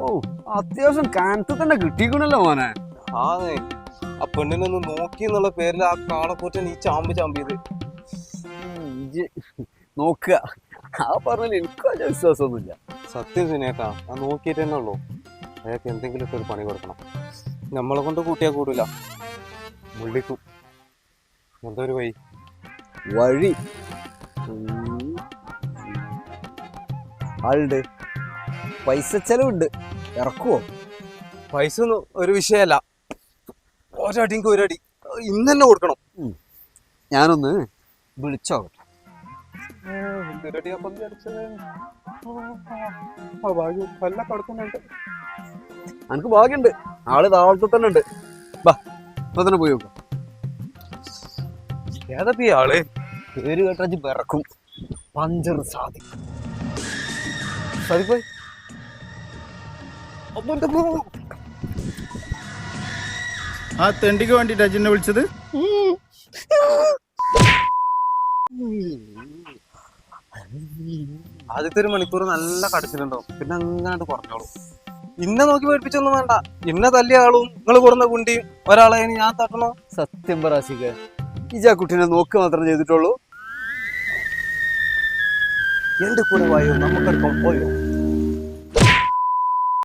ഓ അത്യാവശ്യം കാനത്ത് തന്നെ കിട്ടിക്കണല്ലോ മോനെ. ആന്നേ ആ പെണ്ണിനൊന്ന് നോക്കി എന്നുള്ള പേരിൽ ആ കാളക്കൂറ്റൻ ഈ ചാമ്പിയത്. ഇജ്ജ് നോക്കുക ആ പറഞ്ഞാൽ എനിക്ക് വലിയ വിശ്വാസമൊന്നുമില്ല. സത്യം സിനേക്കാ ആ നോക്കിയിട്ട് തന്നെ ഉള്ളൂ. അയാൾക്ക് എന്തെങ്കിലുമൊക്കെ ഒരു പണി കൊടുക്കണം. നമ്മളെ കൊണ്ട് കൂട്ടിയാൽ കൂടില്ല, മുള്ളിക്കും. എന്താ ഒരു വഴി ആളുണ്ട്, പൈസ ചെലവുണ്ട്, ഇറക്കുവോ? പൈസ ഒന്നും ഒരു വിഷയമല്ല. ഒരടിക്ക് ഒരടി ഇന്ന് തന്നെ കൊടുക്കണം. ഞാനൊന്ന് വിളിച്ചോട്ടെ. എനിക്ക് ഭാഗ്യണ്ട്, ആള് താവളത്തിൽ തന്നെ ഉണ്ട്. ബാ ഇപ്പൊ തന്നെ പോയി നോക്കാം. ഏതപ്പ ഈ ആള്? പേര് കേട്ടാ പിറക്കും. പഞ്ചർ സാധിക്കും. സാദിഖ് ആ തെണ്ടിക്ക് വേണ്ടിട്ട് അജിനെ വിളിച്ചത്? ആദ്യത്തെ ഒരു മണിക്കൂർ നല്ല കടച്ചിലുണ്ടാവും, പിന്നെ അങ്ങനെ കുറഞ്ഞോളൂ. ഇന്നെ നോക്കി പേടിപ്പിച്ചൊന്നും വേണ്ട. ഇന്നെ തല്ലിയ ആളും നിങ്ങൾ കൊടുന്ന കുണ്ടിയും ഒരാളെ ഞാൻ തട്ടണോ? സത്യം പറാശിക, ഇജാ കുട്ടീനെ നോക്കുക മാത്രം ചെയ്തിട്ടുള്ളൂ. എന്റെ കൂടെ വായോ, നമുക്കെടുക്കാം പോയോ.